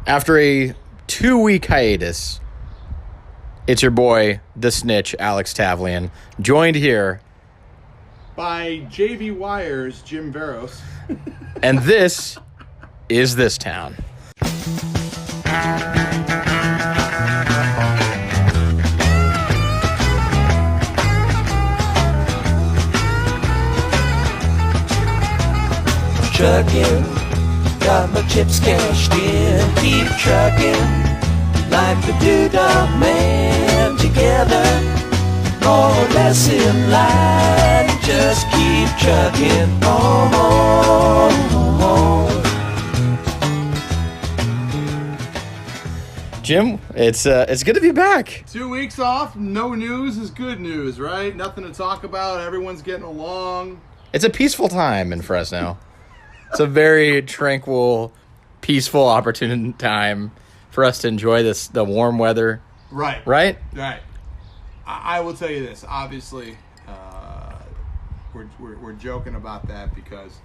After a 2-week hiatus, it's your boy, the snitch, Alex Tavlian, joined here. By JV Wires, Jim Verros. And this is This Town. Trucking, got my chips cashed in. Keep trucking, like the Doodah Man. Together, more or less in line. Just keep trucking on. Jim, it's good to be back. 2 weeks off, no news is good news, right? Nothing to talk about. Everyone's getting along. It's a peaceful time in Fresno. It's a very tranquil, peaceful, opportune time for us to enjoy the warm weather. Right. Right? Right. I will tell you this. Obviously, we're joking about that because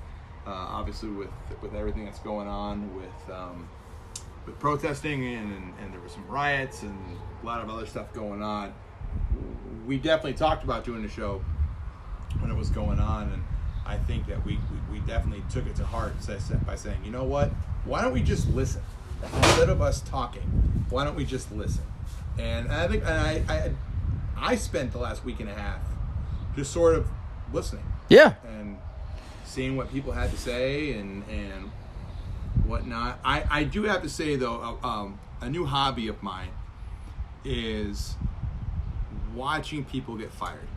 obviously with everything that's going on with protesting and there were some riots and a lot of other stuff going on. We definitely talked about doing the show when it was going on, and I think that we definitely took it to heart by saying, you know what? Why don't we just listen? Instead of us talking, why don't we just listen? And I think I spent the last week and a half just sort of listening. Yeah. And seeing what people had to say and whatnot. I do have to say, though, a new hobby of mine is watching people get fired.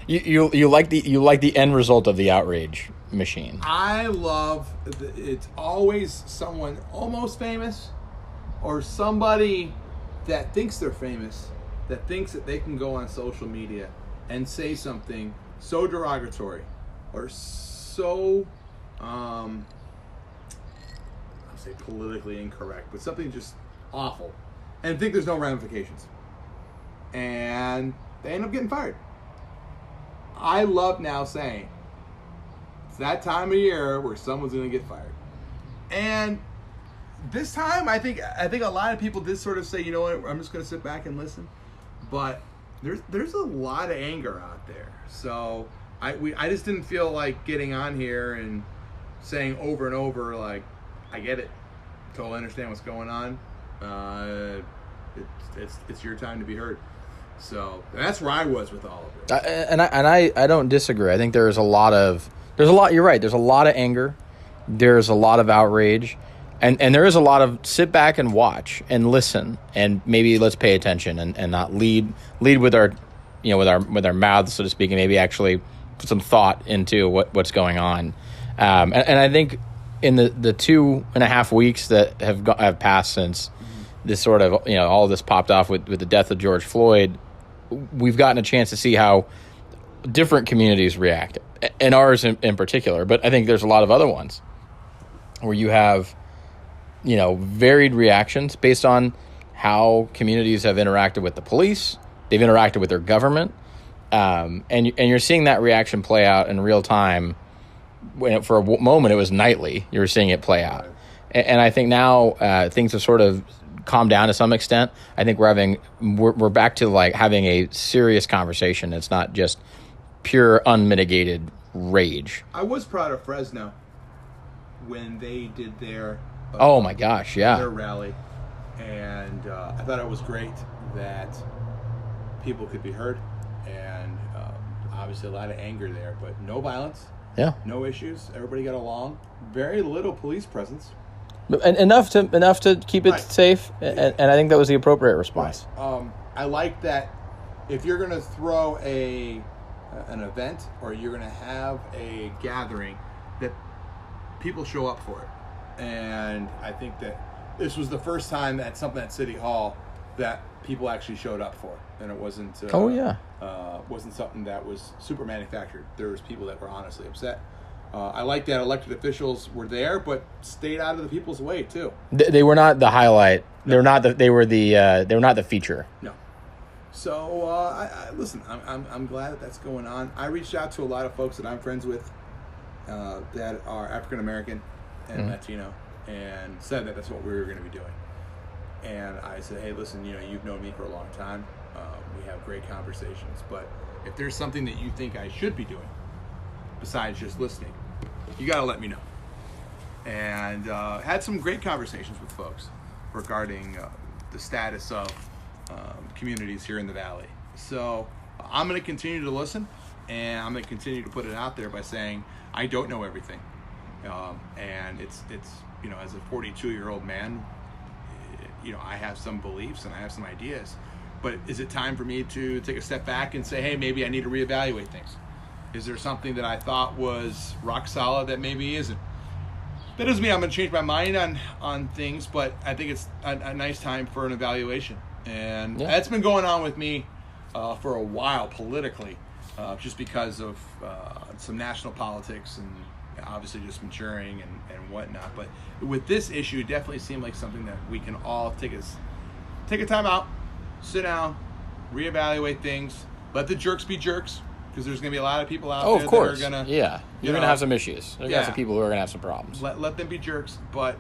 You like the end result of the outrage machine. I love it's always someone almost famous or somebody that thinks they're famous, that thinks that they can go on social media and say something so derogatory or so I'll say politically incorrect, but something just awful, and think there's no ramifications, and they end up getting fired. I love now saying it's that time of year where someone's going to get fired. And this time, I think a lot of people did sort of say, you know what, I'm just going to sit back and listen. But there's a lot of anger out there. So I just didn't feel like getting on here and saying over and over, like, I get it. Totally understand what's going on. It's your time to be heard. So that's where I was with all of it. And I don't disagree. I think you're right. There's a lot of anger. There's a lot of outrage. And there is a lot of sit back and watch and listen and maybe let's pay attention and not lead with our with our mouths, so to speak, and maybe actually put some thought into what's going on. And I think in the 2.5 weeks that have passed since this sort of all of this popped off with the death of George Floyd, we've gotten a chance to see how different communities react, and ours in particular. But I think there's a lot of other ones where you have, varied reactions based on how communities have interacted with the police, they've interacted with their government, and you're seeing that reaction play out in real time. When for a moment it was nightly, you were seeing it play out, and I think now things have sort of calmed down to some extent. I think we're back to like having a serious conversation. It's not just pure unmitigated rage. I was proud of Fresno when they did their oh my gosh, yeah, their rally, and I thought it was great that people could be heard, and obviously a lot of anger there, but no violence, no issues. Everybody got along. Very little police presence. And enough to keep it safe, and I think that was the appropriate response. Right. I like that if you're going to throw an event or you're going to have a gathering, that people show up for it. And I think that this was the first time at something at City Hall that people actually showed up for, and it wasn't wasn't something that was super manufactured. There was people that were honestly upset. I like that elected officials were there, but stayed out of the people's way too. They were not the highlight. No. They were not the feature. No. So listen, I'm glad that that's going on. I reached out to a lot of folks that I'm friends with that are African American and Latino, and said that that's what we were going to be doing. And I said, hey, listen, you've known me for a long time. We have great conversations, but if there's something that you think I should be doing besides just listening, you got to let me know. And had some great conversations with folks regarding the status of communities here in the Valley. So I'm going to continue to listen, and I'm going to continue to put it out there by saying I don't know everything. And it's as a 42-year-old man, I have some beliefs and I have some ideas. But is it time for me to take a step back and say, hey, maybe I need to reevaluate things? Is there something that I thought was rock solid that maybe isn't? That doesn't mean I'm going to change my mind on things, but I think it's a nice time for an evaluation. And that's been going on with me for a while politically, just because of some national politics and obviously just maturing and whatnot. But with this issue, it definitely seemed like something that we can all take a time out, sit down, reevaluate things, let the jerks be jerks, because there's going to be a lot of people out there of course. that are going to... Yeah, you're going to have some issues. There's got some people who are going to have some problems. Let them be jerks, but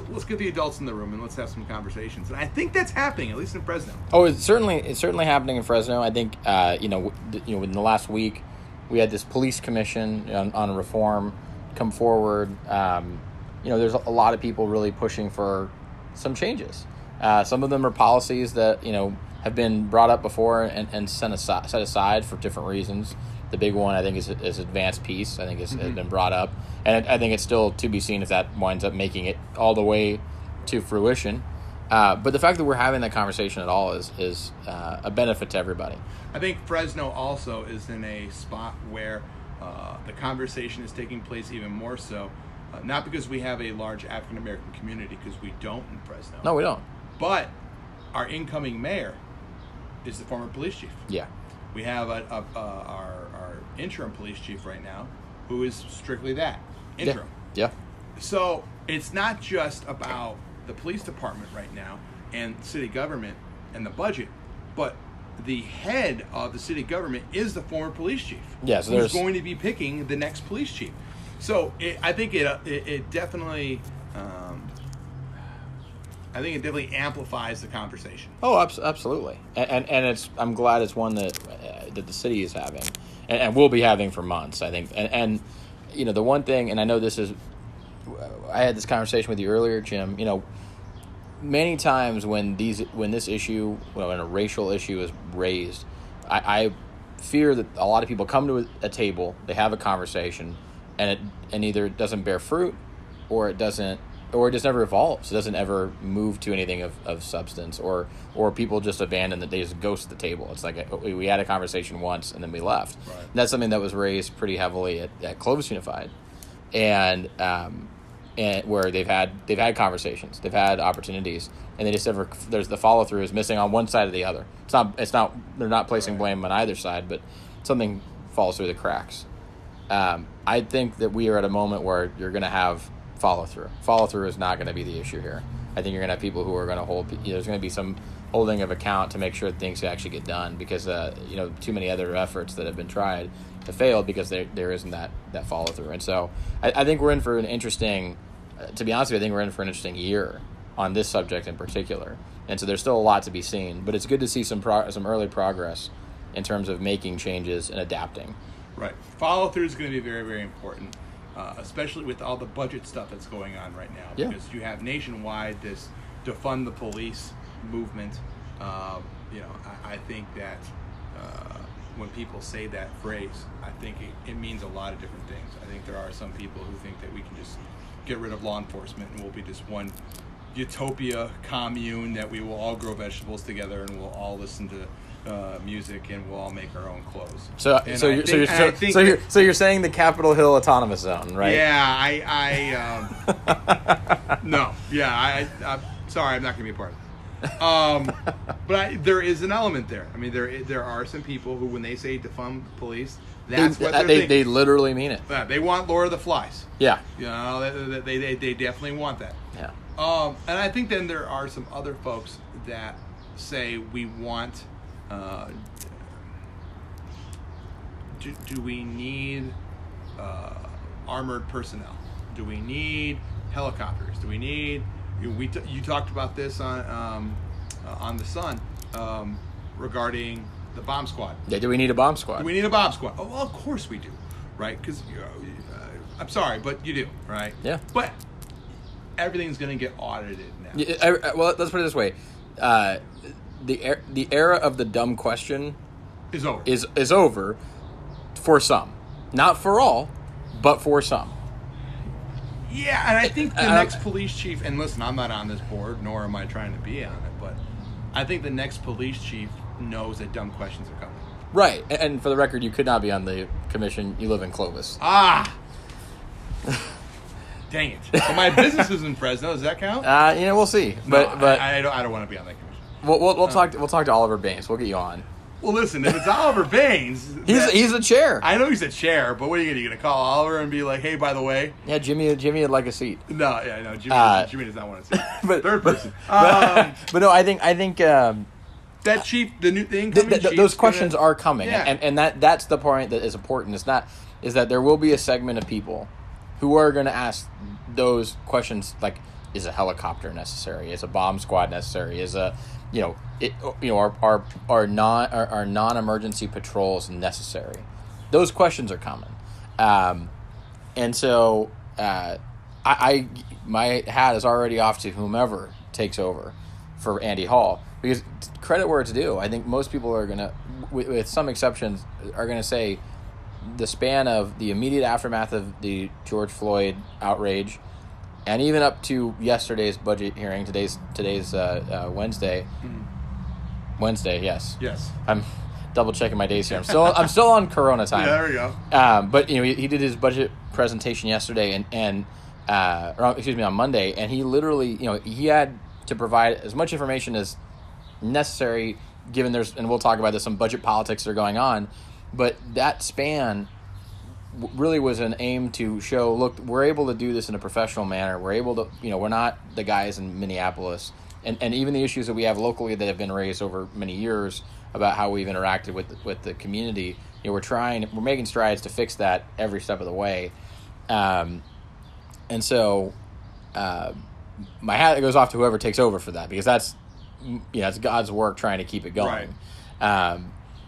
let's get the adults in the room and let's have some conversations. And I think that's happening, at least in Fresno. Oh, it's certainly happening in Fresno. I think within the last week, we had this police commission on reform come forward. There's a lot of people really pushing for some changes. Some of them are policies that have been brought up before and set aside for different reasons. The big one, I think, is advanced peace. I think has been brought up, and I think it's still to be seen if that winds up making it all the way to fruition. But the fact that we're having that conversation at all is a benefit to everybody. I think Fresno also is in a spot where the conversation is taking place even more so, not because we have a large African American community, because we don't in Fresno. No, we don't. But our incoming mayor is the former police chief. Yeah. We have our interim police chief right now, who is strictly that, interim. Yeah. So it's not just about the police department right now and city government and the budget, but the head of the city government is the former police chief. Yeah, so who's going to be picking the next police chief. So I think it definitely. I think it definitely amplifies the conversation. Oh, absolutely, and I'm glad it's one that the city is having, and will be having for months. I think, and the one thing, and I know this is, I had this conversation with you earlier, Jim. Many times when this issue, when a racial issue is raised, I fear that a lot of people come to a table, they have a conversation, and either it doesn't bear fruit, or it just never evolves. It doesn't ever move to anything of substance, or people just abandon they just ghost the table. It's like we had a conversation once and then we left. Right. And that's something that was raised pretty heavily at Clovis Unified, and where they've had conversations, they've had opportunities, and they just there's the follow through is missing on one side or the other. It's not they're not placing blame on either side, but something falls through the cracks. I think that we are at a moment where you're going to have follow through. Follow through is not going to be the issue here. I think you're going to have people who are going to hold. There's going to be some holding of account to make sure that things actually get done, because too many other efforts that have been tried have failed because there isn't that follow through. And so I think we're in for an interesting. To be honest with you, I think we're in for an interesting year on this subject in particular. And so there's still a lot to be seen, but it's good to see some early progress in terms of making changes and adapting. Right. Follow through is going to be very, very important, especially with all the budget stuff that's going on right now. Yeah. Because you have nationwide this defund the police movement. I think that when people say that phrase, I think it means a lot of different things. I think there are some people who think that we can just get rid of law enforcement and we'll be just one utopia commune that we will all grow vegetables together and we'll all listen to music and we'll all make our own clothes. So you're saying the Capitol Hill Autonomous Zone, right? Yeah, no, yeah, I'm sorry, I'm not going to be a part of it. But there is an element there. I mean, there are some people who, when they say defund the police, that's what they're thinking. They literally mean it. They want Lord of the Flies. Yeah. They definitely want that. Yeah. And I think then there are some other folks that say we want. Do we need armored personnel? Do we need helicopters? Do we need? You talked about this on the Sun regarding the bomb squad. Yeah, do we need a bomb squad? Do we need a bomb squad? Oh, well, of course we do, right? Because I'm sorry, but you do, right? Yeah. But everything's going to get audited now. Yeah, well, let's put it this way: the era of the dumb question Is over. Is over for some, not for all, but for some. Yeah, and I think the next police chief, and listen, I'm not on this board, nor am I trying to be on it, but I think the next police chief knows that dumb questions are coming. Right, and for the record, you could not be on the commission. You live in Clovis. Ah! Dang it. So my business is in Fresno. Does that count? We'll see. But I don't want to be on that commission. We'll talk to Oliver Baines. We'll get you on. Well, listen, if it's Oliver Baines... He's the chair. I know he's a chair, but what are you going to call Oliver and be like, hey, by the way... Yeah, Jimmy would like a seat. No, Jimmy does not want a seat. But, third person. But no, I think that chief, the incoming chief... Those questions are coming. Yeah. And that's the point that is important. Is that there will be a segment of people who are going to ask those questions like, is a helicopter necessary? Is a bomb squad necessary? Is a... Are non-emergency patrols necessary? Those questions are coming, and so my hat is already off to whomever takes over for Andy Hall, because credit where it's due. I think most people are gonna, with some exceptions, are gonna say the span of the immediate aftermath of the George Floyd outrage. And even up to yesterday's budget hearing, today's Wednesday. Mm-hmm. Wednesday, yes. Yes. I'm double checking my days here. I'm still on Corona time. Yeah, there we go. But he did his budget presentation yesterday on Monday, and he literally he had to provide as much information as necessary, given and we'll talk about this, some budget politics that are going on, but that span really was an aim to show, look, we're able to do this in a professional manner. We're able to, we're not the guys in Minneapolis. And even the issues that we have locally that have been raised over many years about how we've interacted with the community, we're making strides to fix that every step of the way. And so my hat goes off to whoever takes over for that, because that's God's work trying to keep it going. Right.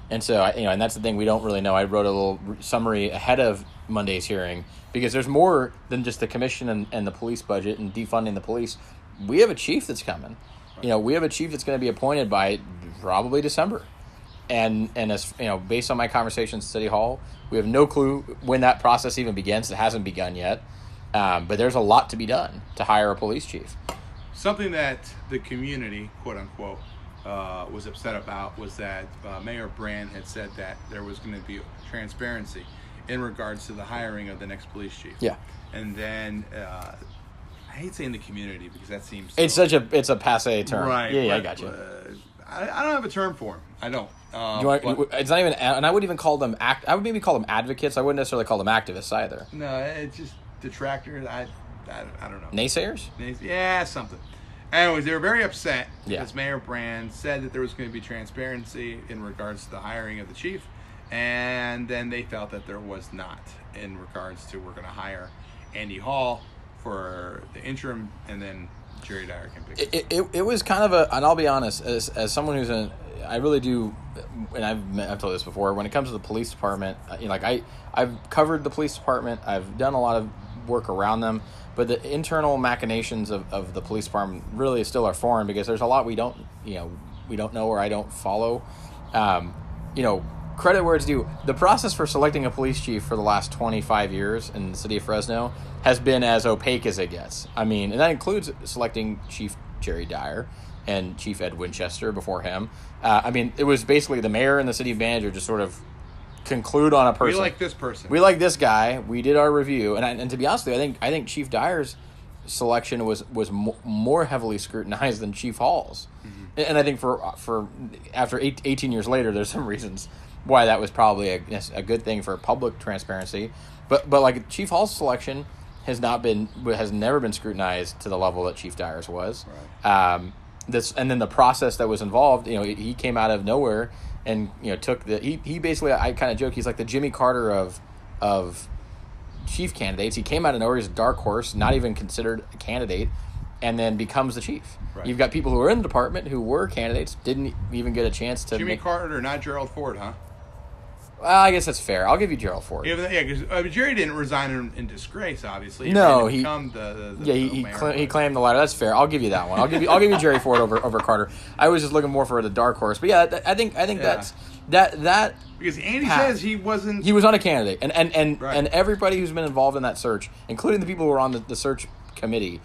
And so, and that's the thing we don't really know. I wrote a little summary ahead of Monday's hearing, because there's more than just the commission and the police budget and defunding the police. We have a chief that's coming. We have a chief that's going to be appointed by probably December. And as based on my conversations at City Hall, we have no clue when that process even begins. It hasn't begun yet. But there's a lot to be done to hire a police chief. Something that the community, quote unquote, was upset about was that Mayor Brand had said that there was going to be transparency in regards to the hiring of the next police chief. Yeah. And then I hate saying the community, because that seems it's a passé term. Right. Yeah, I got you. I don't have a term for him. I don't. It's not even, and I wouldn't even call them I would maybe call them advocates. I wouldn't necessarily call them activists either. No, it's just detractors. I don't know. Naysayers? Yeah, something. Anyways, they were very upset because Mayor Brand said that there was going to be transparency in regards to the hiring of the chief, and then they felt that there was not in regards to, we're going to hire Andy Hall for the interim, and then Jerry Dyer can pick it was kind of and I'll be honest, as someone who's I really do, and I've told this before, when it comes to the police department, I've covered the police department, I've done a lot of work around them, but the internal machinations of the police department really still are foreign, because there's a lot we don't know, or I don't follow. Credit where it's due. The process for selecting a police chief for the last 25 years in the city of Fresno has been as opaque as it gets. I mean, and that includes selecting Chief Jerry Dyer and Chief Ed Winchester before him. It was basically the mayor and the city manager just sort of conclude on a person. We like this person. We like this guy. We did our review, and to be honest with you, I think Chief Dyer's selection was more heavily scrutinized than Chief Hall's. Mm-hmm. And I think for after 18 years later, there's some reasons why that was probably a good thing for public transparency. But like Chief Hall's selection has never been scrutinized to the level that Chief Dyer's was. Right. And then the process that was involved, he came out of nowhere and took he basically, I kind of joke, he's like the Jimmy Carter of chief candidates. He came out of nowhere. He's a dark horse, not even considered a candidate, and then becomes the chief. Right. You've got people who are in the department who were candidates, didn't even get a chance to Jimmy Carter, not Gerald Ford, huh? Well, I guess that's fair. I'll give you Gerald Ford. Yeah, because Jerry didn't resign in disgrace. Obviously, No, he he claimed the latter. That's fair. I'll give you that one. I'll give you Jerry Ford over Carter. I was just looking more for the dark horse, but yeah, I think that's that because Andy says he wasn't. He was not a candidate, and Right. everybody who's been involved in that search, including the people who were on the search committee,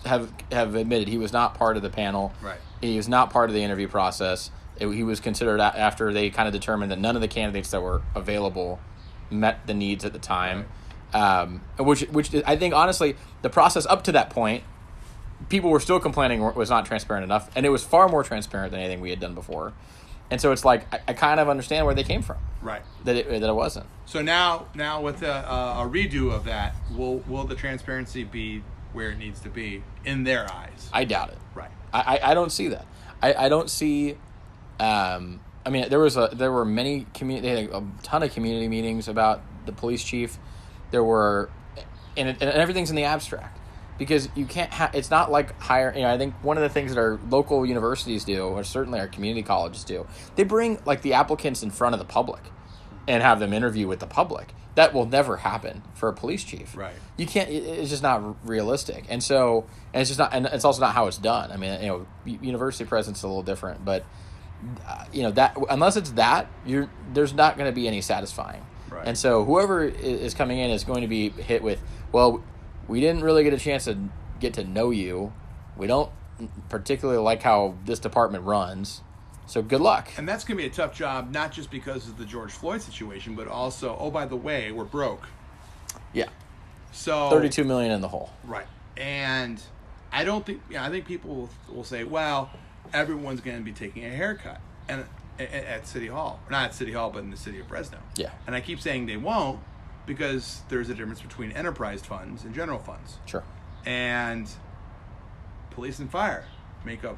have admitted he was not part of the panel. Right. He was not part of the interview process. He was considered after they kind of determined that none of the candidates that were available met the needs at the time, which I think, honestly, the process up to that point, people were still complaining was not transparent enough, and it was far more transparent than anything we had done before. And so it's like, I kind of understand where they came from. Right. That it wasn't. So now with a redo of that, will the transparency be where it needs to be in their eyes? I doubt it. Right. I don't see that. I don't see. I mean, there were many they had a ton of community meetings about the police chief. There were, and everything's in the abstract, because you can't. It's not like hire. I think one of the things that our local universities do, or certainly our community colleges do, they bring like the applicants in front of the public, and have them interview with the public. That will never happen for a police chief. Right. You can't. It's just not realistic, and it's just not. And it's also not how it's done. I mean, university president's is a little different, but. That unless it's that, there's not going to be any satisfying. Right. And so whoever is coming in is going to be hit with, well, we didn't really get a chance to get to know you. We don't particularly like how this department runs. So good luck. And that's going to be a tough job, not just because of the George Floyd situation, but also, oh, by the way, we're broke. Yeah. So $32 million in the hole. Right. And I think people will say, well, everyone's going to be taking a haircut and at City Hall. Not at City Hall, but in the City of Fresno. Yeah. And I keep saying they won't because there's a difference between enterprise funds and general funds. Sure. And police and fire make up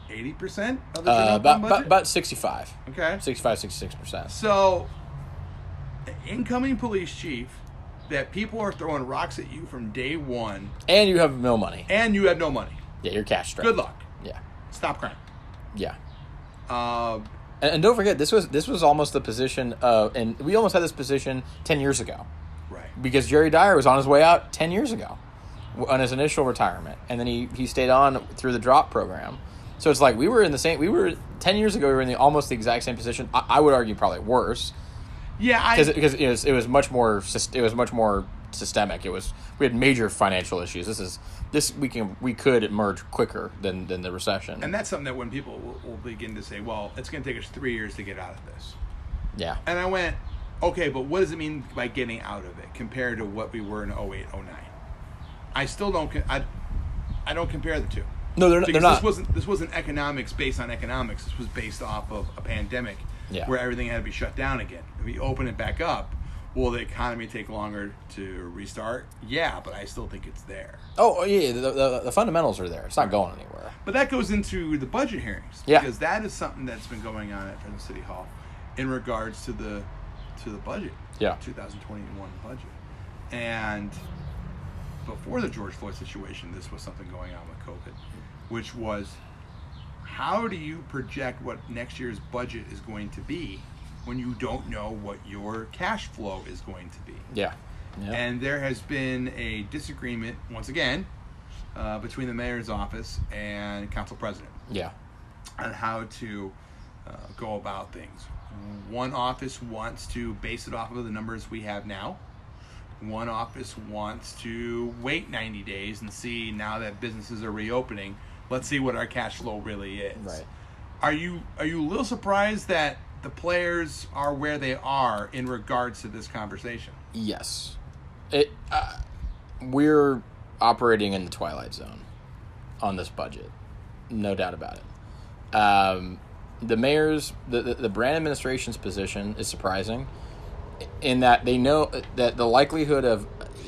80% of the general fund budget? About 65. Okay. 65-66%. So, an incoming police chief that people are throwing rocks at you from day one. And you have no money. And you have no money. Yeah, you're cash strapped. Good luck. Yeah. Stop crime. Yeah. And don't forget, this was almost the position of, and we almost had this position 10 years ago. Right. Because Jerry Dyer was on his way out 10 years ago on his initial retirement. And then he stayed on through the drop program. So it's like we were 10 years ago, we were in almost the exact same position. I would argue probably worse. Yeah, because it was much more systemic. We had major financial issues. We could emerge quicker than the recession. And that's something that when people will begin to say, well, it's going to take us 3 years to get out of this. Yeah. And I went, okay, but what does it mean by getting out of it compared to what we were in 08, 09? I still don't. I don't compare the two. No, they're not. This wasn't economics based on economics. This was based off of a pandemic, where everything had to be shut down again. If we open it back up, will the economy take longer to restart? Yeah, but I still think it's there. Oh yeah, the fundamentals are there. It's not going anywhere. But that goes into the budget hearings, because that is something that's been going on at Fresno City Hall in regards to the budget, 2021 budget, and before the George Floyd situation, this was something going on with COVID, which was, how do you project what next year's budget is going to be when you don't know what your cash flow is going to be? Yeah. And there has been a disagreement, once again, between the mayor's office and council president. Yeah. On how to go about things. One office wants to base it off of the numbers we have now. One office wants to wait 90 days and see, now that businesses are reopening, let's see what our cash flow really is. Right. Are you a little surprised that the players are where they are in regards to this conversation? Yes. We're operating in the twilight zone on this budget. No doubt about it. The mayor's, the brand administration's position is surprising in that they know that the likelihood of,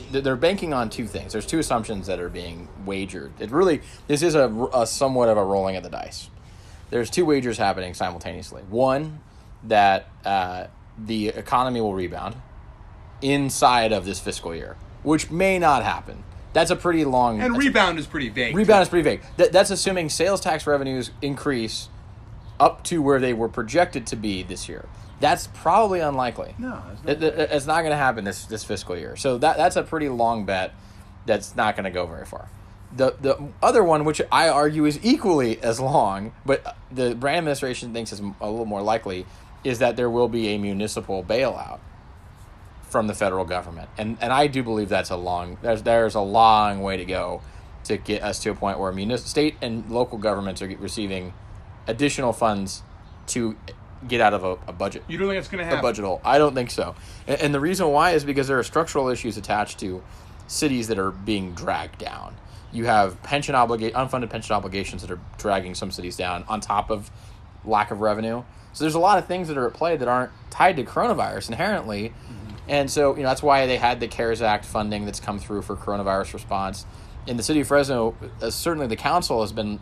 they're banking on two things. There's two assumptions that are being wagered. This is a somewhat of a rolling of the dice. There's two wagers happening simultaneously. One, that the economy will rebound, inside of this fiscal year, which may not happen. That's a pretty long... And rebound is pretty vague. Rebound is pretty vague. That's assuming sales tax revenues increase up to where they were projected to be this year. That's probably unlikely. No, it's not going to happen this fiscal year. So that's a pretty long bet that's not going to go very far. The other one, which I argue is equally as long, but the Brand administration thinks is a little more likely, is that there will be a municipal bailout from the federal government. And I do believe that's there's a long way to go to get us to a point where state and local governments are receiving additional funds to get out of a budget. You don't think it's going to happen? A budget hole. I don't think so. And the reason why is because there are structural issues attached to cities that are being dragged down. You have unfunded pension obligations that are dragging some cities down on top of lack of revenue. So there's a lot of things that are at play that aren't tied to coronavirus inherently. Mm-hmm. And so, that's why they had the CARES Act funding that's come through for coronavirus response. In the city of Fresno, certainly the council has been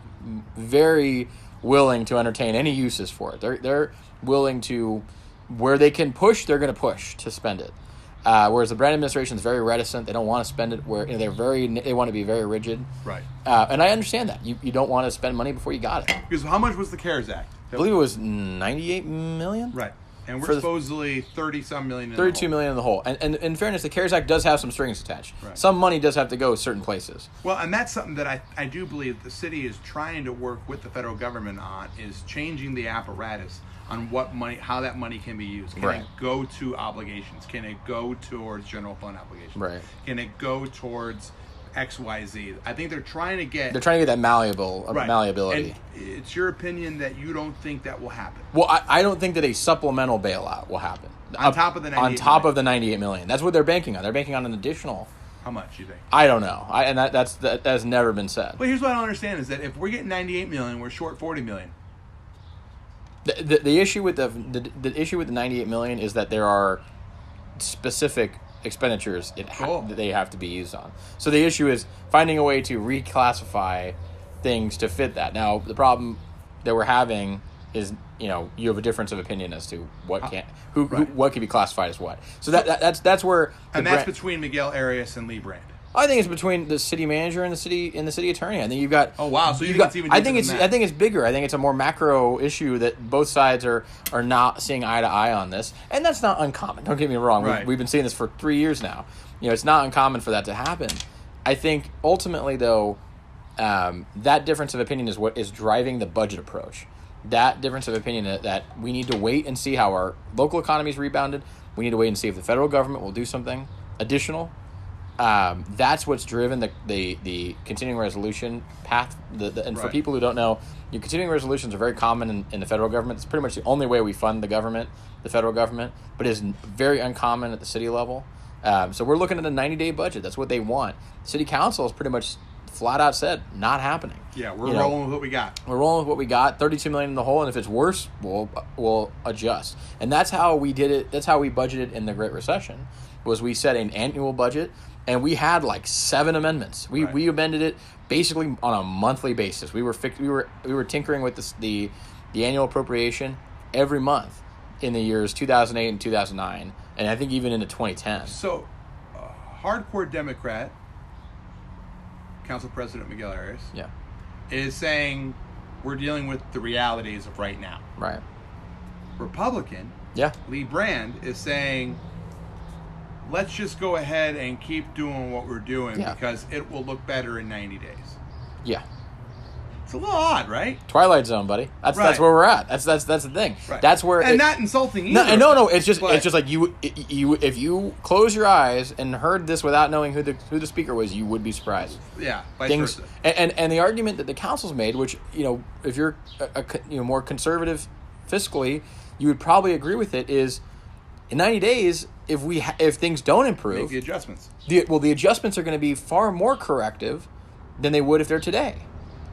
very willing to entertain any uses for it. They're willing to, where they can push, they're going to push to spend it. Whereas the Brand administration is very reticent. They don't want to spend it where they want to be very rigid. Right. And I understand that. You don't want to spend money before you got it. Because how much was the CARES Act? I believe it was $98 million. Right. And we're supposedly 30-some million in 32 million in the hole. And in fairness, the CARES Act does have some strings attached. Right. Some money does have to go certain places. Well, and that's something that I do believe the city is trying to work with the federal government on, is changing the apparatus on how that money can be used. Can it go to obligations? Can it go towards general fund obligations? Right. Can it go towards XYZ? I think they're trying to get that malleability. And it's your opinion that you don't think that will happen. Well, I don't think that a supplemental bailout will happen. On top of the 98 million. On top of the 98 million. That's what they're banking on. They're banking on an additional. How much you think? I don't know. That has never been said. But here's what I don't understand is that if we're getting 98 million, we're short 40 million. The issue with the issue with the 98 million is that there are specific expenditures that they have to be used on. So the issue is finding a way to reclassify things to fit that. Now the problem that we're having is you have a difference of opinion as to what what can be classified as what. So that's where that's between Miguel Arias and Lee Brand. I think it's between the city manager and the city attorney. I think you've got. Oh wow! So you think it's even? I think it's bigger. I think it's a more macro issue that both sides are not seeing eye to eye on this, and that's not uncommon. Don't get me wrong. Right. We've been seeing this for 3 years now. It's not uncommon for that to happen. I think ultimately though, that difference of opinion is what is driving the budget approach. That difference of opinion that we need to wait and see how our local economy's rebounded. We need to wait and see if the federal government will do something additional. That's what's driven the continuing resolution path. And for people who don't know, continuing resolutions are very common in the federal government. It's pretty much the only way we fund the federal government, but is very uncommon at the city level. So we're looking at a 90-day budget. That's what they want. City council has pretty much flat out said not happening. Yeah, we're rolling with what we got. We're rolling with what we got. 32 million in the hole, and if it's worse, we'll adjust. And that's how we did it. That's how we budgeted in the Great Recession. Was we set an annual budget. And we had like 7 amendments. We amended it basically on a monthly basis. We were tinkering with the annual appropriation every month in the years 2008 and 2009, and I think even into 2010. So, hardcore Democrat, Council President Miguel Arias, is saying we're dealing with the realities of right now. Right. Republican, Lee Brand is saying, let's just go ahead and keep doing what we're doing because it will look better in 90 days. Yeah. It's a little odd, right? Twilight Zone, buddy. That's where we're at. That's the thing. Right. That's where not insulting either. No. It's just like you if you close your eyes and heard this without knowing who the speaker was, you would be surprised. Yeah. Vice versa. And the argument that the council's made, which if you're more conservative fiscally, you would probably agree with it, is in 90 days, if things don't improve, make the adjustments. The adjustments are going to be far more corrective than they would if they're today,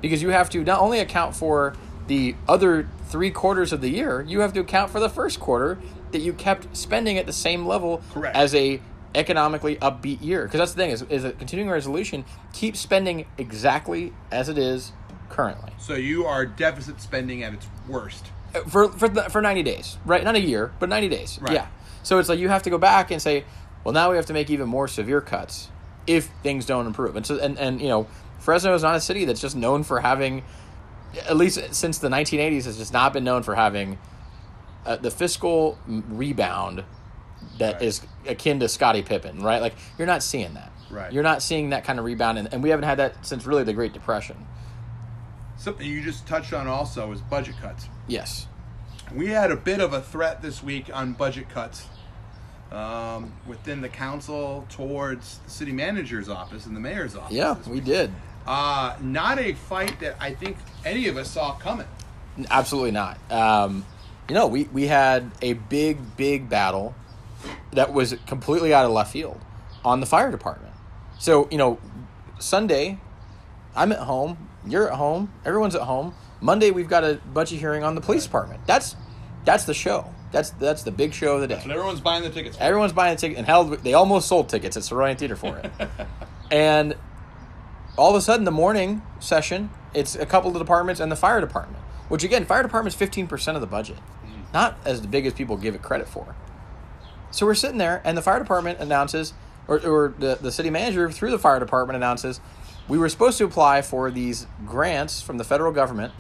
because you have to not only account for the other 3 quarters of the year, you have to account for the first quarter that you kept spending at the same level as a economically upbeat year. Because that's the thing is a continuing resolution keeps spending exactly as it is currently. So you are deficit spending at its worst for 90 days, right? Not a year, but 90 days. Right. Yeah. So it's like you have to go back and say, Well, now we have to make even more severe cuts if things don't improve. And so, and Fresno is not a city that's just known for having, at least since the 1980s, has just not been known for having the fiscal rebound that is akin to Scottie Pippen, right? Like, you're not seeing that. Right. You're not seeing that kind of rebound, and we haven't had that since really the Great Depression. Something you just touched on also is budget cuts. Yes. We had a bit of a threat this week on budget cuts within the council towards the city manager's office and the mayor's office. Yeah, we did. Not a fight that I think any of us saw coming. Absolutely not. We had a big battle that was completely out of left field on the fire department. So, Sunday, I'm at home, you're at home, everyone's at home. Monday, we've got a budget hearing on the police department. That's the show. That's the big show of the day. That's what everyone's buying the tickets for. Everyone's buying the ticket, and hell, they almost sold tickets at Soroyan Theater for it. And all of a sudden, the morning session, it's a couple of the departments and the fire department, which again, fire department's 15% of the budget, not as big as people give it credit for. So we're sitting there, and the fire department announces, or the city manager through the fire department announces, we were supposed to apply for these grants from the federal government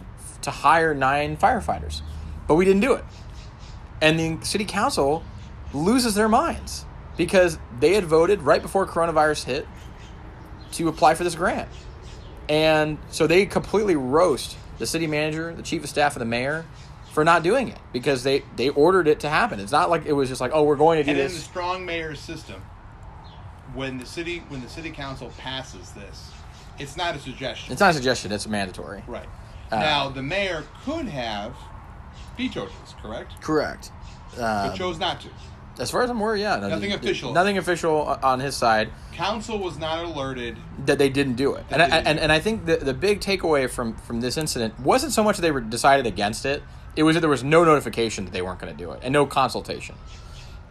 to hire 9 firefighters, but we didn't do it. And the city council loses their minds because they had voted right before coronavirus hit to apply for this grant. And so they completely roast the city manager, the chief of staff, and the mayor for not doing it because they ordered it to happen. It's not like it was just like, oh, we're going to do this. And in the strong mayor system, when the city council passes this, it's not a suggestion. It's not a suggestion. It's mandatory. Right. Now, the mayor could have vetoed this, correct? Correct. But chose not to. As far as I'm aware, yeah. Nothing official. Nothing official on his side. Council was not alerted that they didn't do it. And I think the big takeaway from this incident wasn't so much that they were decided against it. It was that there was no notification that they weren't going to do it and no consultation.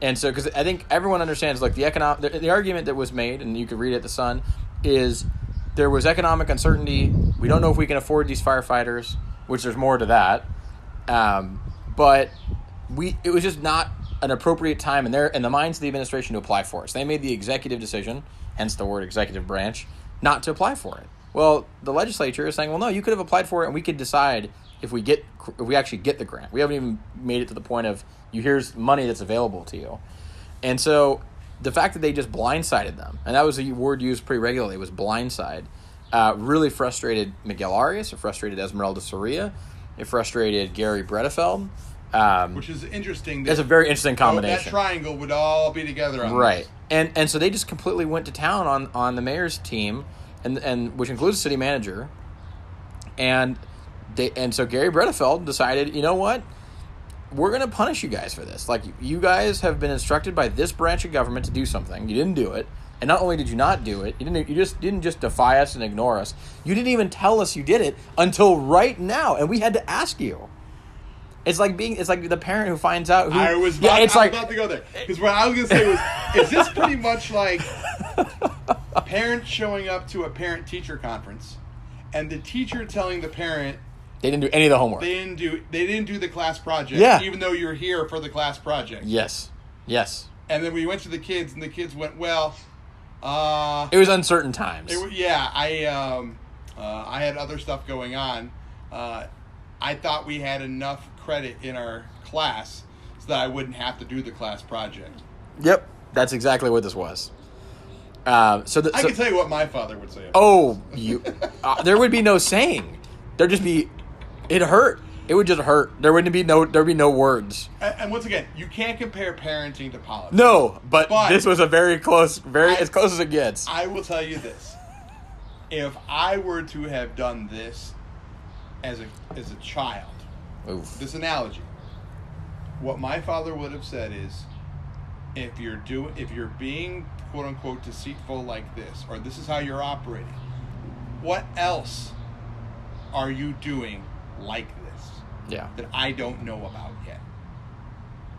And so, because I think everyone understands, like, the argument that was made, and you could read it at The Sun, is there was economic uncertainty. We don't know if we can afford these firefighters, which there's more to that. But it was just not an appropriate time in the minds of the administration to apply for it. So they made the executive decision, hence the word executive branch, not to apply for it. Well, the legislature is saying, well, no, you could have applied for it, and we could decide if we actually get the grant. We haven't even made it to the point of, here's money that's available to you. And so the fact that they just blindsided them, and that was a word used pretty regularly, was blindside, really frustrated Miguel Arias. It frustrated Esmeralda Soria. It frustrated Gary Bredefeld. Which is interesting. That's a very interesting combination. That triangle would all be together on right. This. And so they just completely went to town on the mayor's team, and which includes the city manager. And so Gary Bredefeld decided, you know what? We're going to punish you guys for this. Like, you guys have been instructed by this branch of government to do something. You didn't do it. And not only did you not do it, you didn't just defy us and ignore us. You didn't even tell us you did it until right now, and we had to ask you. It's like the parent who finds out who. I was about to go there, because what I was going to say was, is this pretty much like parents showing up to a parent-teacher conference, and the teacher telling the parent they didn't do any of the homework. They didn't do the class project. Yeah. Even though you're here for the class project. Yes. And then we went to the kids, and the kids went, well. It was uncertain times. I had other stuff going on. I thought we had enough credit in our class so that I wouldn't have to do the class project. Yep, that's exactly what this was. I can tell you what my father would say. There would be no saying. There'd just be, it hurt. It would just hurt. There'd be no words. And once again, you can't compare parenting to politics. No, but this was a very close, as close as it gets. I will tell you this: if I were to have done this as a child, this analogy, what my father would have said is, if you're being quote unquote deceitful like this, or this is how you're operating, what else are you doing like this? Yeah. That I don't know about yet.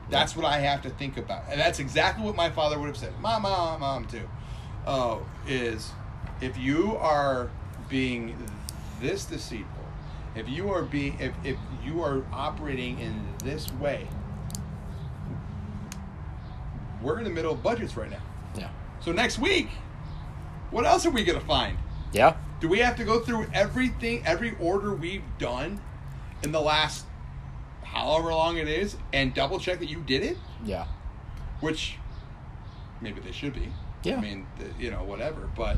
That's what I have to think about. And that's exactly what my father would have said. My mom too. Is if you are being this deceitful, if you are operating in this way, we're in the middle of budgets right now. Yeah. So next week, what else are we going to find? Yeah. Do we have to go through everything, every order we've done in the last however long it is, and double check that you did it? Yeah. Which maybe they should be. Yeah. I mean, whatever. But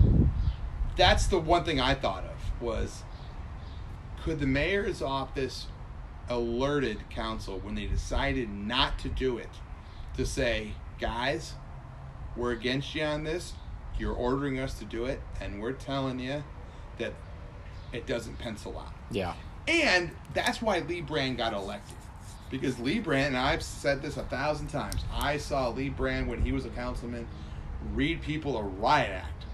that's the one thing I thought of was, could the mayor's office alerted council when they decided not to do it to say, guys, we're against you on this. You're ordering us to do it, and we're telling you that it doesn't pencil out. Yeah. And that's why Lee Brand got elected. Because Lee Brand, and I've said this 1,000 times, I saw Lee Brand when he was a councilman read people a riot act.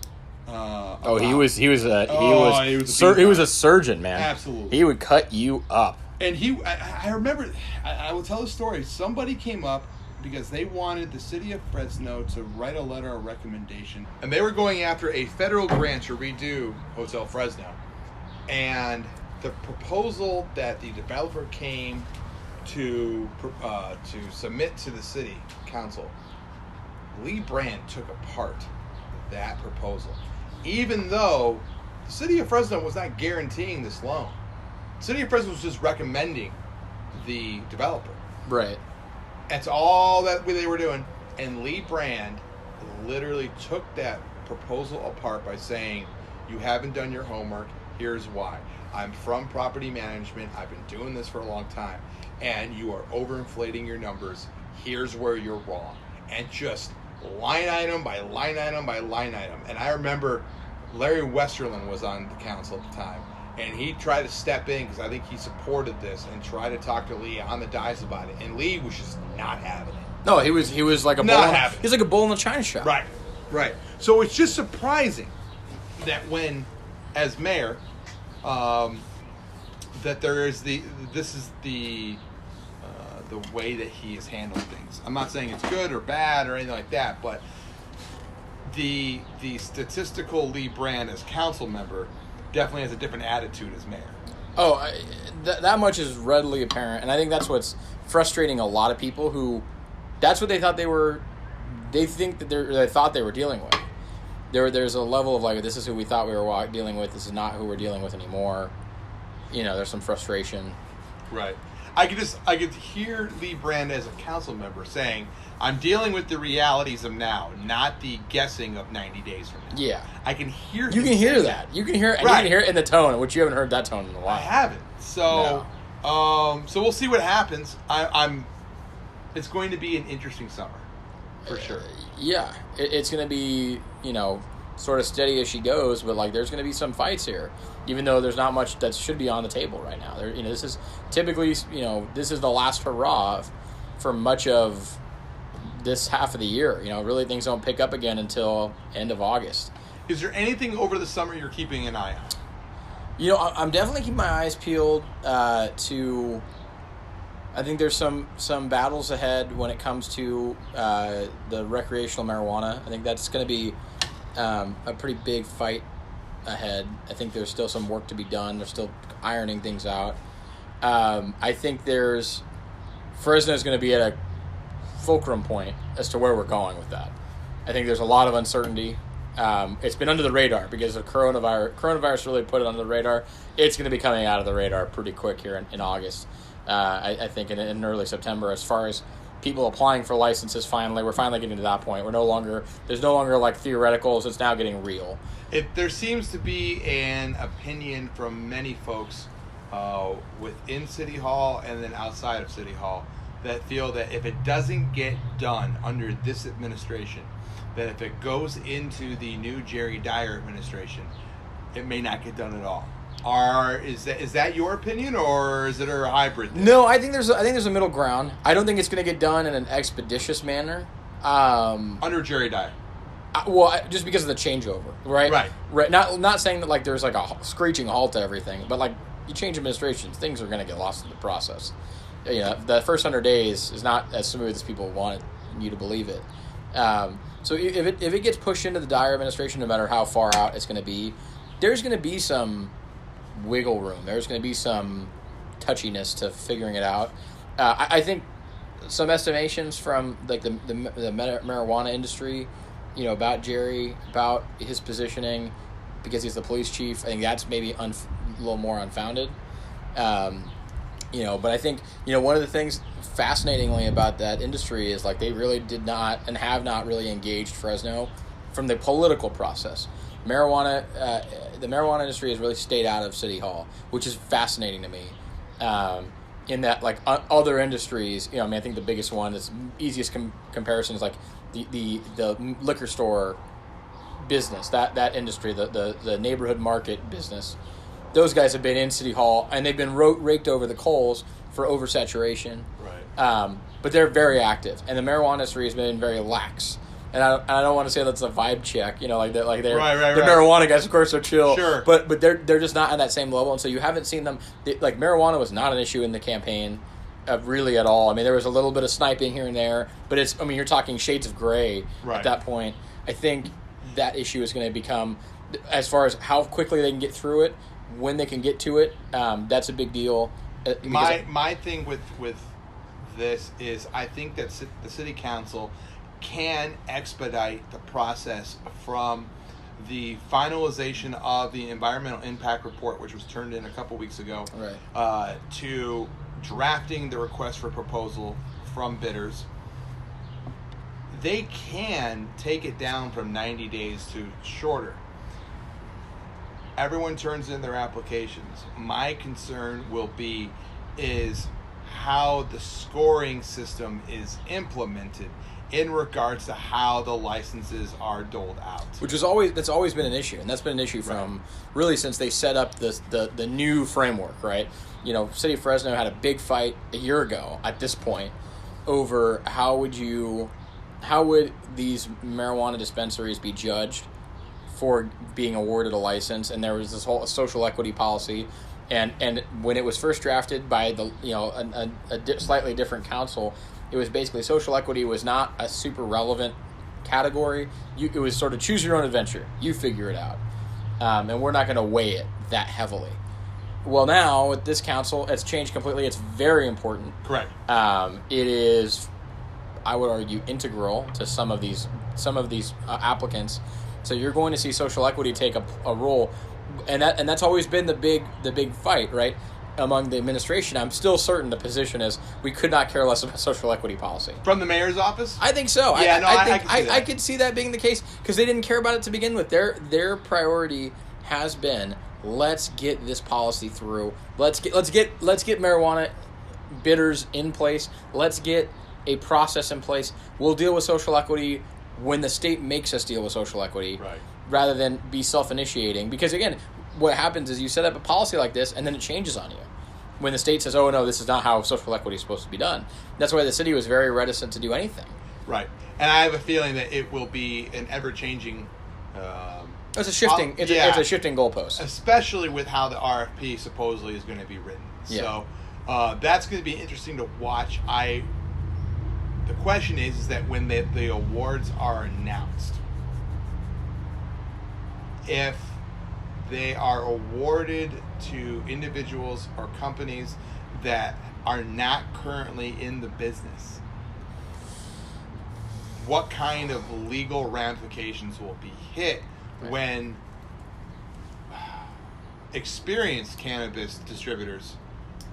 He was a surgeon, man. Absolutely. He would cut you up. And I remember, I will tell a story. Somebody came up because they wanted the City of Fresno to write a letter of recommendation. And they were going after a federal grant to redo Hotel Fresno. And the proposal that the developer came to submit to the city council, Lee Brand took apart that proposal. Even though the City of Fresno was not guaranteeing this loan. The City of Fresno was just recommending the developer. Right. That's all that they were doing. And Lee Brand literally took that proposal apart by saying, you haven't done your homework. Here's why. I'm from property management. I've been doing this for a long time. And you are overinflating your numbers. Here's where you're wrong. And just line item by line item by line item. And I remember Larry Westerlin was on the council at the time. And he tried to step in because I think he supported this and tried to talk to Lee on the dais about it. And Lee was just not having it. No, he was like a bull. He's like a bull in the china shop. Right. So it's just surprising that when, as mayor, that there is this is the way that he has handled things. I'm not saying it's good or bad or anything like that, but the statistical Lee Brand as council member definitely has a different attitude as mayor. Oh, that much is readily apparent, and I think that's what's frustrating a lot of people who, that's what they thought they were. They think that they thought they were dealing with. There's a level of like, this is who we thought we were dealing with. This is not who we're dealing with anymore. There's some frustration. Right. I could hear Lee Brand as a council member saying, I'm dealing with the realities of now, not the guessing of 90 days from now. Yeah. I can hear You can hear that. You can hear it, and you can hear it in the tone, which you haven't heard that tone in a while. I haven't. So, so we'll see what happens. It's going to be an interesting summer, for sure. Yeah. It's going to be, sort of steady as she goes, but like there's going to be some fights here, even though there's not much that should be on the table right now. This is typically, this is the last hurrah for much of this half of the year. Really things don't pick up again until end of August. Is there anything over the summer you're keeping an eye on? I'm definitely keeping my eyes peeled to. I think there's some battles ahead when it comes to the recreational marijuana. I think that's going to be a pretty big fight ahead. I think there's still some work to be done. They're still ironing things out. I think Fresno is going to be at a fulcrum point as to where we're going with that. I think there's a lot of uncertainty. It's been under the radar because of coronavirus really put it under the radar. It's going to be coming out of the radar pretty quick here in August. I think in early September, as far as people applying for licenses, we're finally getting to that point. There's no longer like theoreticals. It's now getting real. There seems to be an opinion from many folks within City Hall and then outside of City Hall that feel that if it doesn't get done under this administration, that if it goes into the new Jerry Dyer administration, it may not get done at all. Is that your opinion, or is it a hybrid thing? No, I think there's a middle ground. I don't think it's going to get done in an expeditious manner. Under Jerry Dyer. Just because of the changeover, right? Right. Not saying that like there's like a screeching halt to everything, but like you change administrations, things are going to get lost in the process. The first 100 days is not as smooth as people want you to believe it. So if it gets pushed into the Dyer administration, no matter how far out it's going to be, there's going to be some wiggle room. There's going to be some touchiness to figuring it out. I think some estimations from like the marijuana industry about Jerry, about his positioning, because he's the police chief. I think that's maybe a little more unfounded. But I think, one of the things fascinatingly about that industry is like they really did not and have not really engaged Fresno from the political process. The marijuana industry has really stayed out of City Hall, which is fascinating to me. In that, like other industries, I think the biggest one, that's easiest comparison is like the liquor store business, that industry, the neighborhood market business. Those guys have been in City Hall, and they've been raked over the coals for oversaturation. Right. But they're very active, and the marijuana industry has been very lax. And I don't want to say that's a vibe check, like that, like they're the marijuana guys, of course, are chill. Sure. But they're just not on that same level, and so you haven't seen them. Like marijuana was not an issue in the campaign, really at all. I mean, there was a little bit of sniping here and there, but you're talking shades of gray at that point. I think that issue is going to become, as far as how quickly they can get through it, when they can get to it, that's a big deal. My thing with this is I think that the city council can expedite the process from the finalization of the environmental impact report, which was turned in a couple weeks ago, to drafting the request for proposal from bidders. They can take it down from 90 days to shorter. Everyone turns in their applications. My concern will be is how the scoring system is implemented in regards to how the licenses are doled out. That's always been an issue, and that's been an issue from really since they set up the new framework, right? City of Fresno had a big fight a year ago at this point over how would these marijuana dispensaries be judged for being awarded a license, and there was this whole social equity policy, and when it was first drafted by a slightly different council, it was basically social equity was not a super relevant category. It was sort of choose your own adventure. You figure it out, and we're not going to weigh it that heavily. Well, now with this council, it's changed completely. It's very important. Correct. It is, I would argue, integral to some of these applicants. So you're going to see social equity take a role, and that's always been the big fight, right? Among the administration, I'm still certain the position is we could not care less about social equity policy. From the mayor's office? I think so. Yeah, I could see that being the case because they didn't care about it to begin with. Their priority has been, let's get this policy through. Let's get marijuana bidders in place. Let's get a process in place. We'll deal with social equity when the state makes us deal with social equity, rather than be self-initiating. Because again, what happens is you set up a policy like this, and then it changes on you. When the state says, oh, no, this is not how social equity is supposed to be done. That's why the city was very reticent to do anything. Right. And I have a feeling that it will be an ever-changing... It's a shifting goalpost. Especially with how the RFP supposedly is going to be written. Yeah. So that's going to be interesting to watch. The question is that when the awards are announced, if they are awarded to individuals or companies that are not currently in the business, what kind of legal ramifications will be hit when experienced cannabis distributors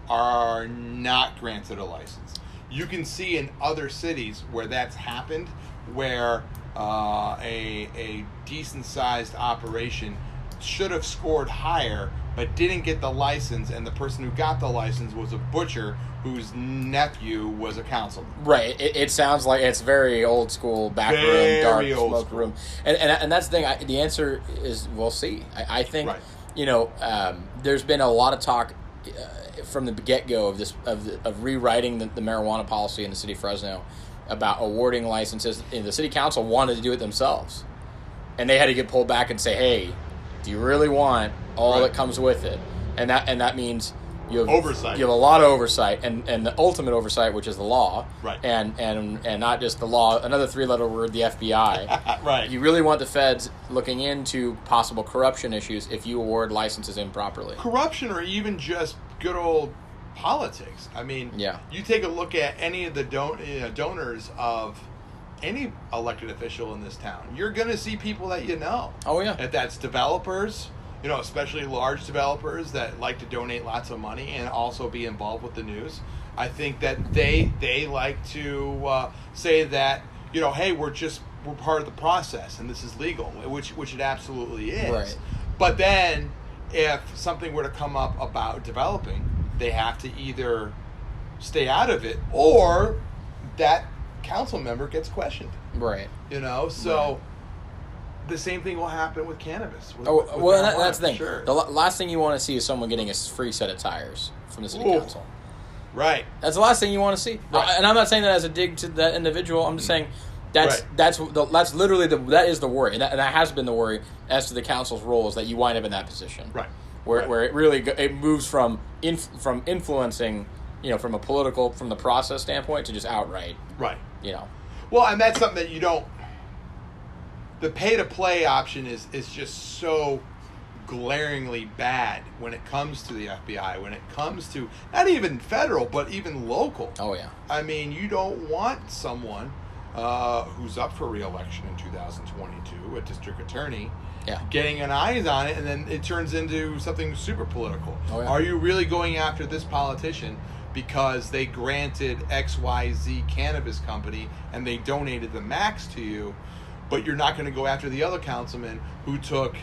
are not granted a license? You can see in other cities where that's happened, where a decent-sized operation should have scored higher but didn't get the license, and the person who got the license was a butcher whose nephew was a councilman. Right. It sounds like it's very old school, backroom, dark smoke room. And that's the thing. The answer is we'll see. I think, there's been a lot of talk from the get-go of rewriting the marijuana policy in the city of Fresno about awarding licenses. And the city council wanted to do it themselves, and they had to get pulled back and say, hey, do you really want all that comes with it? And that means you have oversight. You have a lot of oversight, and the ultimate oversight, which is the law, right? And not just the law. Another three-letter word, the FBI. Right. You really want the feds looking into possible corruption issues if you award licenses improperly. Corruption, or even just good old politics. I mean, you take a look at any of the donors of any elected official in this town. You're going to see people that you know. Oh, yeah. If that's developers, especially large developers that like to donate lots of money and also be involved with the news. I think that they like to say that, hey, we're part of the process and this is legal, which it absolutely is. Right. But then if something were to come up about developing, they have to either stay out of it or that council member gets questioned. Right. So the same thing will happen with cannabis. With That's the thing. Sure. The last thing you want to see is someone getting a free set of tires from the city council. Right. That's the last thing you want to see. Right. And I'm not saying that as a dig to that individual. I'm just saying that's literally that is the worry, and that has been the worry as to the council's role, is that you wind up in that position. Right. Where it really it moves from influencing, from the process standpoint to just outright. Right. Well, and that's something that you don't. The pay-to-play option is just so glaringly bad when it comes to the FBI, when it comes to not even federal, but even local. Oh, yeah. I mean, you don't want someone who's up for re-election in 2022, a district attorney, getting an eyes on it, and then it turns into something super political. Oh, yeah. Are you really going after this politician because they granted XYZ cannabis company and they donated the max to you, but you're not going to go after the other councilman who took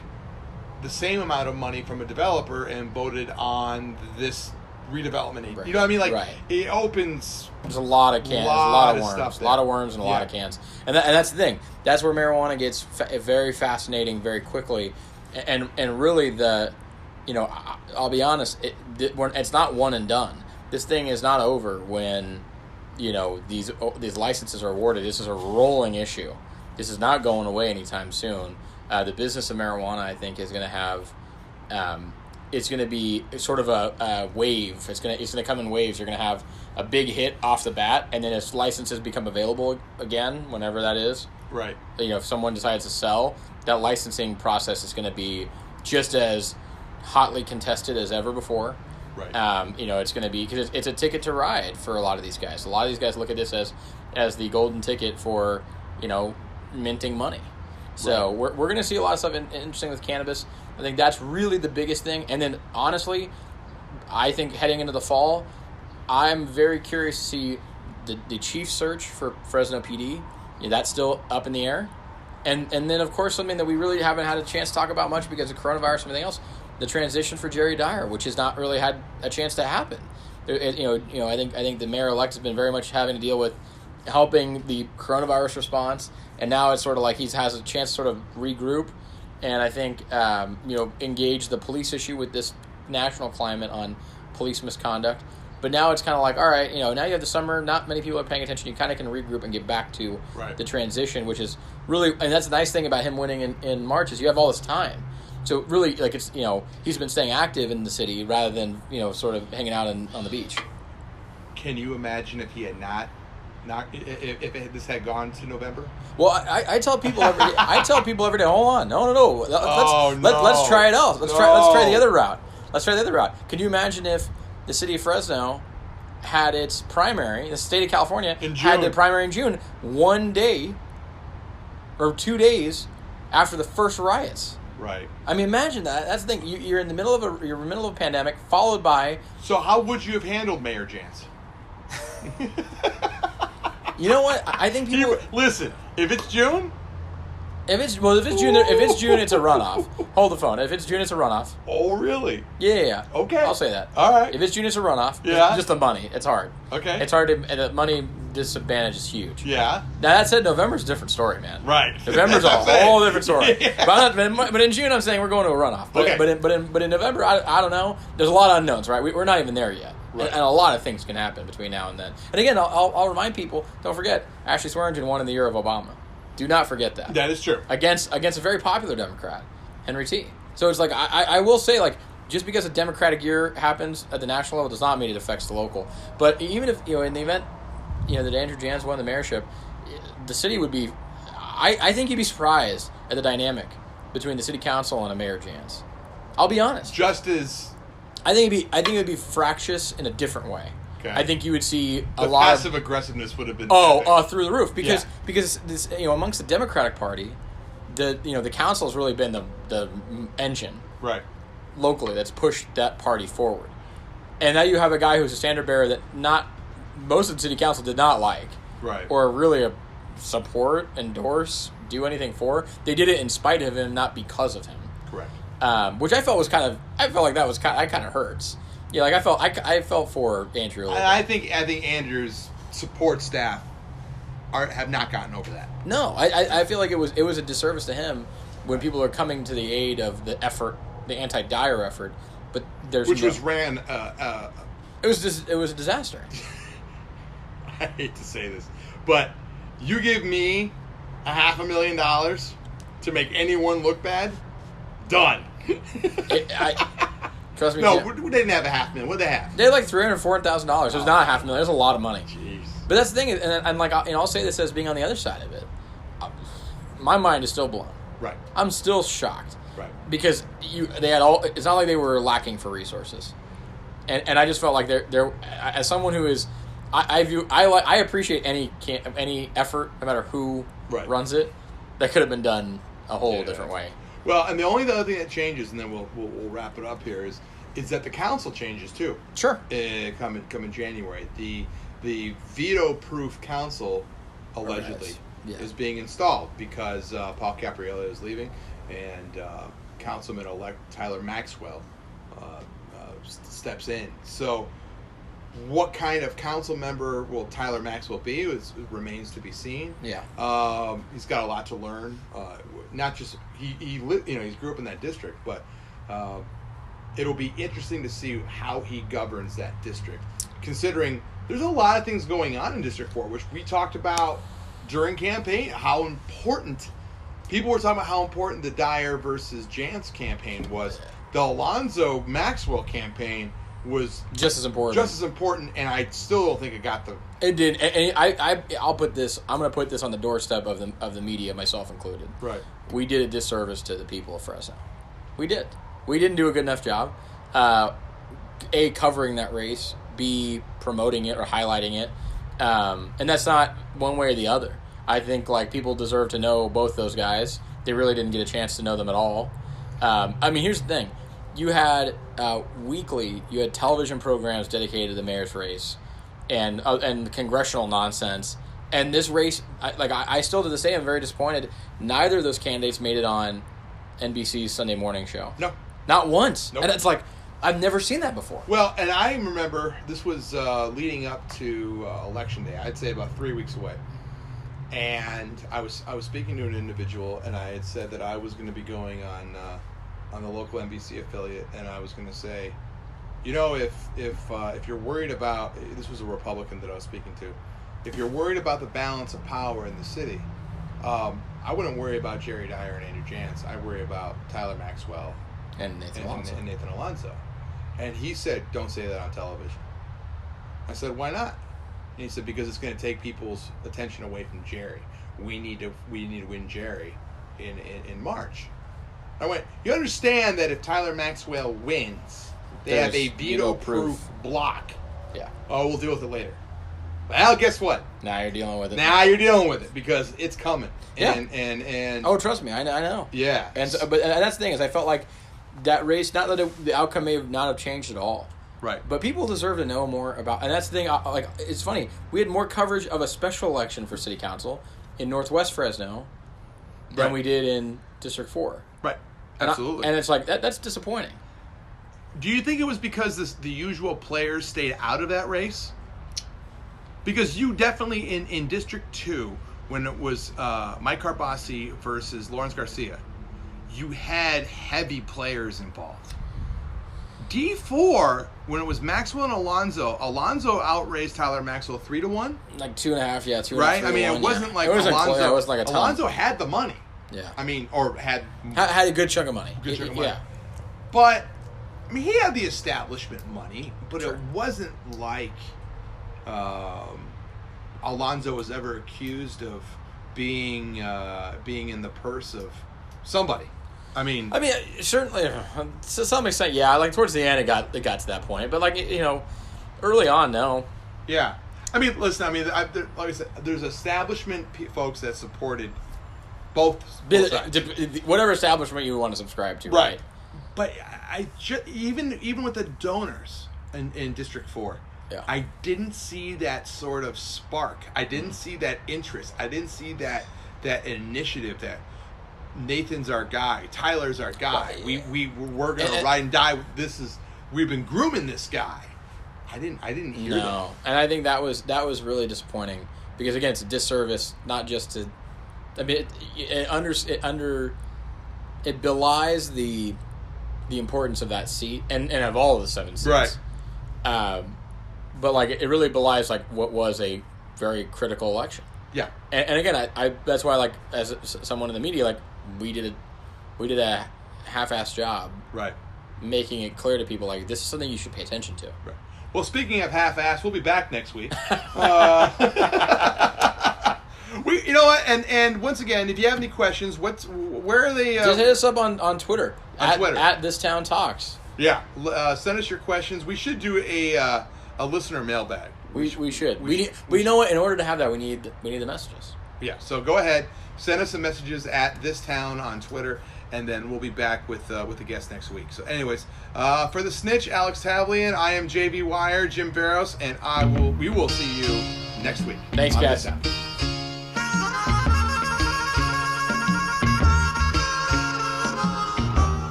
the same amount of money from a developer and voted on this redevelopment aid. Right. You know what I mean? Like, right. It opens... There's a lot of cans, a lot of worms, stuff a lot of worms and a lot of cans. And that's the thing. That's where marijuana gets very fascinating very quickly. And really I'll be honest, it's not one and done. This thing is not over when, these licenses are awarded. This is a rolling issue. This is not going away anytime soon. The business of marijuana, I think, is going to have, it's going to be sort of a wave. It's going to come in waves. You're going to have a big hit off the bat, and then as licenses become available again, whenever that is, right? If someone decides to sell, that licensing process is going to be just as hotly contested as ever before. Right. It's going to be, because it's a ticket to ride for a lot of these guys. A lot of these guys look at this as the golden ticket for, minting money. So we're going to see a lot of stuff interesting with cannabis. I think that's really the biggest thing. And then, honestly, I think heading into the fall, I'm very curious to see the chief search for Fresno PD. That's still up in the air. And then, of course, something that we really haven't had a chance to talk about much because of coronavirus and everything else, the transition for Jerry Dyer, which has not really had a chance to happen. I think the mayor-elect has been very much having to deal with helping the coronavirus response, and now it's sort of like he has a chance to sort of regroup and I think engage the police issue with this national climate on police misconduct. But now it's kind of like, all right, now you have the summer, not many people are paying attention. You kind of can regroup and get back to the transition, which is really, and that's the nice thing about him winning in March is you have all this time. So really, like, it's, he's been staying active in the city rather than, sort of hanging out on the beach. Can you imagine if he had not this had gone to November? Well, I tell people every day, hold on, no. Let's try it out. Let's try the other route. Can you imagine if the city of Fresno had its primary, the state of California had the primary in June, 1 day or 2 days after the first riots? Right. I mean, imagine that. That's the thing. You're in the middle of a pandemic, followed by. So how would you have handled Mayor Jans? You know what? I think people listen. If it's June. If it's June, it's a runoff. Hold the phone. If it's June, it's a runoff. Oh, really? Yeah. Okay. I'll say that. All right. If it's June, it's a runoff. Yeah. Just the money. It's hard. Okay. It's hard to. The money disadvantage is huge. Yeah. Now, that said, November's a different story, man. Right. November's a whole different story. Yeah. But in June, I'm saying we're going to a runoff. But, okay. But in November, I don't know. There's a lot of unknowns, right? We're not even there yet. Right. And a lot of things can happen between now and then. And again, I'll remind people, don't forget, Ashley Swearingen won in the year of Obama. Do not forget that. That is true. Against a very popular Democrat, Henry T. So it's like, I will say, like, just because a Democratic year happens at the national level does not mean it affects the local. But even if, in the event, that Andrew Jans won the mayorship, the city would be, I think you'd be surprised at the dynamic between the city council and a Mayor Jans. I'll be honest. Just as... I think it would be fractious in a different way. Okay. I think you would see a the lot passive of aggressiveness would have been through the roof because Yeah. because this amongst the Democratic Party, the council has really been the engine right. locally that's pushed that party forward, and now you have a guy who's a standard bearer that not most of the city council did not like, Right. or really support, endorse, do anything for. They did it in spite of him, not because of him. Correct. Which I felt like that was kind of hurts. Yeah, like I felt for Andrew. I think Andrew's support staff have not gotten over that. No, I feel like it was a disservice to him when people are coming to the aid of the effort, the anti-Dyer effort, but Which was ran. It was a disaster. I hate to say this, but you give me $500,000 to make anyone look bad, done. Trust me. No, we didn't have $500,000. What did they have? They had like $304,000. It was not $500,000. It was a lot of money. Jeez. But that's the thing, and like I'll say this as being on the other side of it. My mind is still blown. Right. I'm still shocked. Right. Because they had all. It's not like they were lacking for resources, and I just felt like they're as someone who is, I appreciate any effort, no matter who runs it, that could have been done a whole different way. Well, and the other thing that changes, and then we'll wrap it up here, is that the council changes too. Sure. Come in January, the veto-proof council allegedly is being installed because Paul Capriello is leaving, and Councilman-elect Tyler Maxwell steps in. So, what kind of council member will Tyler Maxwell be? It remains to be seen. Yeah. He's got a lot to learn. Not just he grew up in that district, but it'll be interesting to see how he governs that district, considering there's a lot of things going on in District 4, which we talked about during campaign. How important people were talking about how important the Dyer versus Jantz campaign was. The Alonzo Maxwell campaign was just as important, and I still don't think it got the. It did, and I'll put this. I'm going to put this on the doorstep of the media, myself included. Right. We did a disservice to the people of Fresno. We did. We didn't do a good enough job. A, covering that race. B, promoting it or highlighting it. And that's not one way or the other. I think like people deserve to know both those guys. They really didn't get a chance to know them at all. I mean, here's the thing. You had weekly, you had television programs dedicated to the mayor's race and congressional nonsense. And this race, I still to this day am very disappointed. Neither of those candidates made it on NBC's Sunday morning show. No. Not once. Nope. And it's like, I've never seen that before. Well, and I remember this was leading up to Election Day. I'd say about 3 weeks away. And I was speaking to an individual, and I had said that I was going to be going on the local NBC affiliate, and I was going to say, you know, if you're worried about, this was a Republican that I was speaking to, if you're worried about the balance of power in the city, I wouldn't worry about Jerry Dyer and Andrew Jantz. I worry about Tyler Maxwell And Nathan Alonso. And he said, don't say that on television. I said, why not? And he said, because it's going to take people's attention away from Jerry. We need to win Jerry in March. I went, you understand that if Tyler Maxwell wins, they have a veto-proof block. Yeah. Oh, we'll deal with it later. Well, guess what? Now you're dealing with it. Now you're dealing with it because it's coming. Yeah. And oh, trust me, I know. Yeah. And that's the thing is, I felt like that race, not that the outcome may not have changed at all. Right. But people deserve to know more about, and that's the thing. Like, it's funny. We had more coverage of a special election for city council in Northwest Fresno than we did in District 4. Right. Absolutely. And it's like that's disappointing. Do you think it was because the usual players stayed out of that race? Because you definitely in District 2, when it was Mike Carbasi versus Lawrence Garcia, you had heavy players involved. D4, when it was Maxwell and Alonzo outraised Tyler Maxwell 3-1. Like 2.5, yeah, 2.5. Right? I mean, it wasn't like Alonzo. It was like a ton. Alonzo had the money. Yeah. I mean, or had a good chunk of money. Yeah. But I mean, he had the establishment money, but it wasn't like Alonzo was ever accused of being in the purse of somebody. I mean, certainly to some extent, yeah. Like towards the end, it got to that point. But like Early on, no. Yeah. I mean, listen, like I said, there's establishment folks that supported both sides. Whatever establishment you want to subscribe to, Right. But even with the donors in District 4, yeah. I didn't see that sort of spark. I didn't see that interest. I didn't see that initiative that Nathan's our guy, Tyler's our guy. Right. We're gonna ride and die. We've been grooming this guy. I didn't hear that. No, and I think that was really disappointing because again, it's a disservice not just to. I mean, it belies the importance of that seat and of all of the 7 seats. Right. But like it really belies like what was a very critical election. Yeah. And again, I that's why like as someone in the media, like we did a half-assed job. Right. Making it clear to people like this is something you should pay attention to. Right. Well, speaking of half-assed, we'll be back next week. You know what? And once again, if you have any questions, where are they? Just hit us up on Twitter. Twitter. At This Town Talks. Yeah. Send us your questions. We should do a listener mailbag. We should. You know what? In order to have that, we need the messages. Yeah. So go ahead, send us some messages at This Town on Twitter. And then we'll be back with the guest next week. So, anyways, for the snitch, Alex Tavlian, I am JB Wire, Jim Verros, and we will see you next week. Thanks, guys.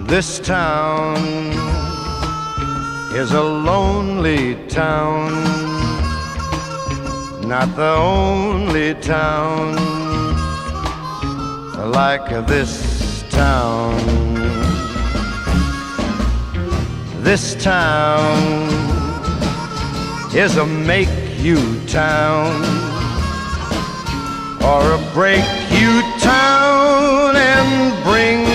This town is a lonely town, not the only town like this town. This town is a make-you town or a break-you town and bring